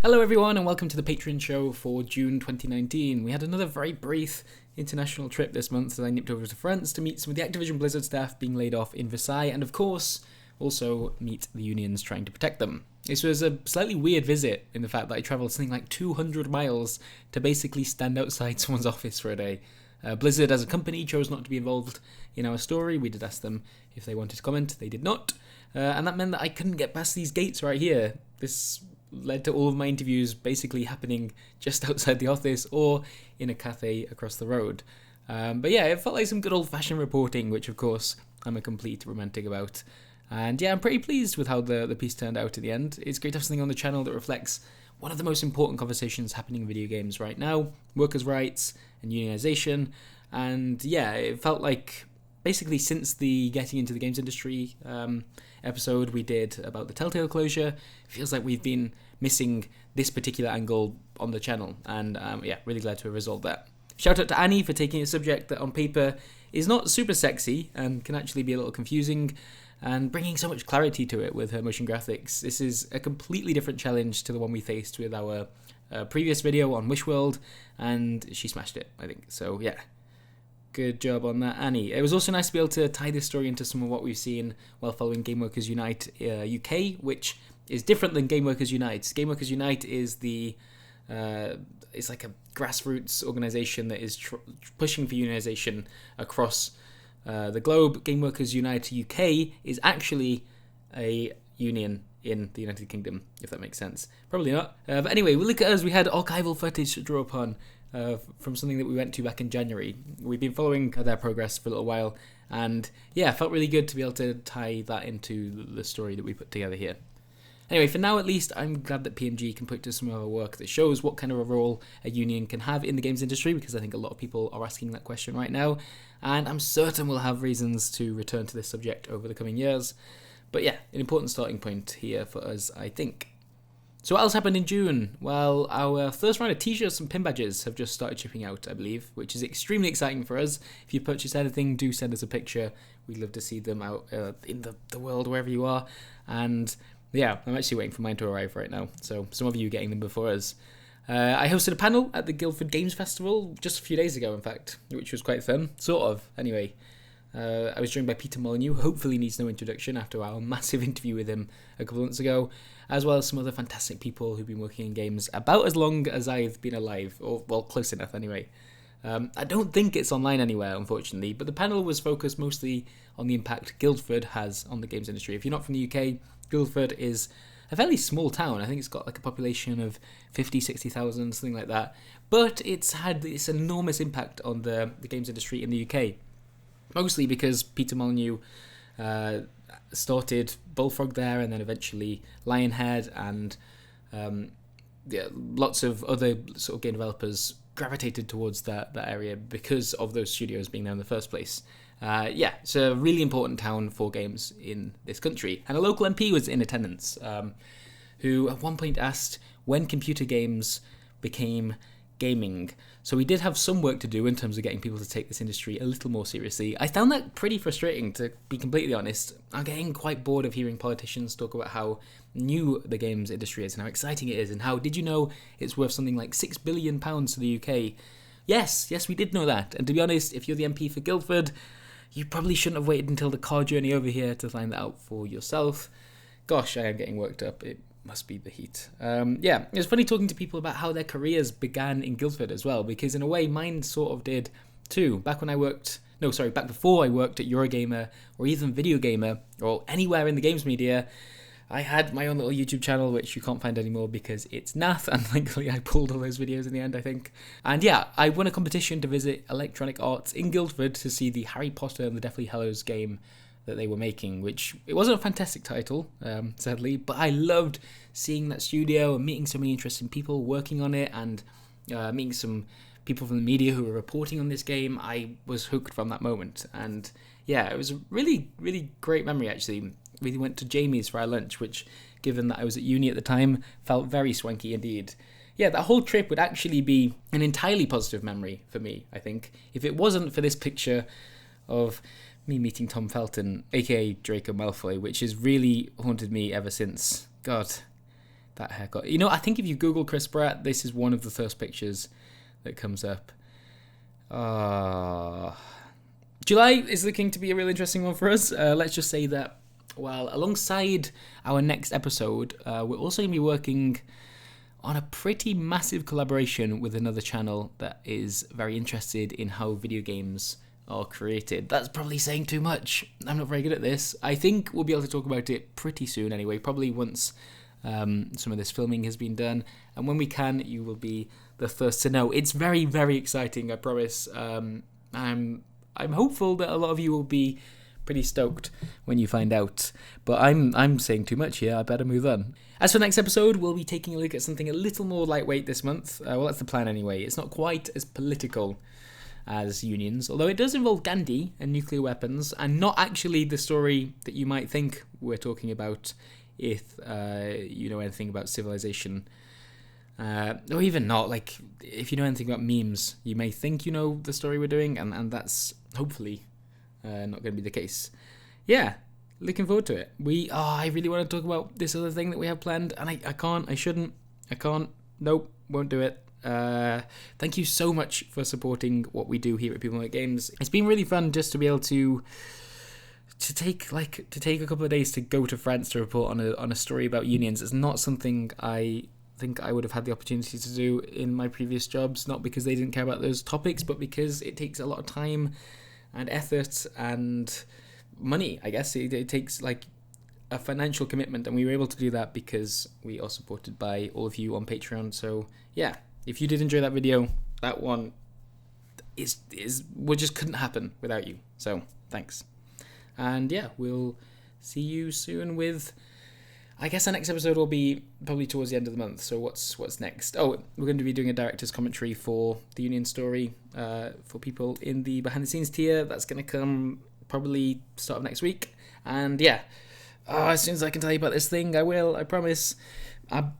Hello everyone and welcome to the Patreon show for June 2019. We had another very brief international trip this month as I nipped over to France to meet some of the Activision Blizzard staff being laid off in Versailles and of course also meet the unions trying to protect them. This was a slightly weird visit in the fact that I travelled something like 200 miles to basically stand outside someone's office for a day. Blizzard as a company chose not to be involved in our story. We did ask them if they wanted to comment, they did not. And that meant that I couldn't get past these gates right here. This led to all of my interviews basically happening just outside the office or in a cafe across the road. But yeah, it felt like some good old-fashioned reporting, which of course I'm a complete romantic about. And yeah, I'm pretty pleased with how the piece turned out at the end. It's great to have something on the channel that reflects one of the most important conversations happening in video games right now, workers' rights and unionization. And yeah, it felt like basically since the Getting into the Games Industry episode we did about the Telltale closure, it feels like we've been missing this particular angle on the channel, and yeah, really glad to have resolved that. Shout out to Annie for taking a subject that on paper is not super sexy and can actually be a little confusing, and bringing so much clarity to it with her motion graphics. This is a completely different challenge to the one we faced with our previous video on Wishworld, and she smashed it, I think. So yeah, good job on that, Annie. It was also nice to be able to tie this story into some of what we've seen while following Gameworkers Unite UK, which is different than Gameworkers Unite. Gameworkers Unite is it's like a grassroots organisation that is pushing for unionisation across the globe. Gameworkers Unite UK is actually a union in the United Kingdom, if that makes sense. Probably not. But anyway, look at us. We had archival footage to draw upon from something that we went to back in January. We've been following their progress for a little while, and yeah, it felt really good to be able to tie that into the story that we put together here. Anyway, for now at least, I'm glad that PMG can put to some of our work that shows what kind of a role a union can have in the games industry, because I think a lot of people are asking that question right now, and I'm certain we'll have reasons to return to this subject over the coming years. But yeah, an important starting point here for us, I think. So what else happened in June? Well, our first round of t-shirts and pin badges have just started shipping out, I believe, which is extremely exciting for us. If you purchase anything, do send us a picture. We'd love to see them out in the world, wherever you are. And yeah, I'm actually waiting for mine to arrive right now, so some of you are getting them before us. I hosted a panel at the Guildford Games Festival just a few days ago, in fact, which was quite fun, sort of, anyway. I was joined by Peter Molyneux, hopefully needs no introduction after our massive interview with him a couple of months ago, as well as some other fantastic people who've been working in games about as long as I've been alive, or, well, close enough anyway. I don't think it's online anywhere, unfortunately, but the panel was focused mostly on the impact Guildford has on the games industry. If you're not from the UK, Guildford is a fairly small town. I think it's got like a population of 50, 60,000, something like that. But it's had this enormous impact on the games industry in the UK. Mostly because Peter Molyneux started Bullfrog there, and then eventually Lionhead, and yeah, lots of other sort of game developers gravitated towards that area because of those studios being there in the first place. Yeah, it's a really important town for games in this country. And a local MP was in attendance, who at one point asked when computer games became gaming. So we did have some work to do in terms of getting people to take this industry a little more seriously. I found that pretty frustrating, to be completely honest. I'm getting quite bored of hearing politicians talk about how new the games industry is and how exciting it is, and how, did you know it's worth something like £6 billion to the UK? Yes, we did know that. And to be honest, if you're the MP for Guildford, you probably shouldn't have waited until the car journey over here to find that out for yourself. Gosh, I am getting worked up. It must be the heat. Yeah, it was funny talking to people about how their careers began in Guildford as well, because in a way mine sort of did too. Back before I worked at Eurogamer or even Video Gamer or anywhere in the games media, I had my own little YouTube channel, which you can't find anymore because it's naff, and thankfully I pulled all those videos in the end, I think. And yeah, I won a competition to visit Electronic Arts in Guildford to see the Harry Potter and the Deathly Hallows game that they were making, which it wasn't a fantastic title, sadly, but I loved seeing that studio and meeting so many interesting people working on it, and meeting some people from the media who were reporting on this game. I was hooked from that moment, and yeah, it was a really, really great memory, actually. We went to Jamie's for our lunch, which, given that I was at uni at the time, felt very swanky indeed. Yeah, that whole trip would actually be an entirely positive memory for me, I think, if it wasn't for this picture of me meeting Tom Felton, aka Draco Malfoy, which has really haunted me ever since. God, that haircut. You know, I think if you Google Chris Pratt, this is one of the first pictures that comes up. July is looking to be a real interesting one for us. Let's just say that, well, alongside our next episode, we're also going to be working on a pretty massive collaboration with another channel that is very interested in how video games are created. That's probably saying too much. I'm not very good at this. I think we'll be able to talk about it pretty soon anyway, probably once some of this filming has been done. And when we can, you will be the first to know. It's very, very exciting, I promise. I'm hopeful that a lot of you will be pretty stoked when you find out. But I'm saying too much here. I better move on. As for next episode, we'll be taking a look at something a little more lightweight this month. Well, that's the plan anyway. It's not quite as political as Unions, although it does involve Gandhi and nuclear weapons, and not actually the story that you might think we're talking about if you know anything about Civilization. Or even not, like, if you know anything about memes, you may think you know the story we're doing, and that's hopefully not going to be the case. Yeah, looking forward to it. I really want to talk about this other thing that we have planned, and I can't, nope, won't do it. Thank you so much for supporting what we do here at People Make Games. It's been really fun just to be able to take a couple of days to go to France to report on a story about unions. It's not something I think I would have had the opportunity to do in my previous jobs, not because they didn't care about those topics, but because it takes a lot of time and effort and money, I guess. It takes like a financial commitment, and we were able to do that because we are supported by all of you on Patreon. So yeah, if you did enjoy that video, that one just couldn't happen without you. So thanks. And yeah, we'll see you soon with, I guess our next episode will be probably towards the end of the month. So what's next? Oh, we're going to be doing a director's commentary for the Union story for people in the behind the scenes tier. That's going to come probably start of next week. And yeah, as soon as I can tell you about this thing, I will. I promise. Nope.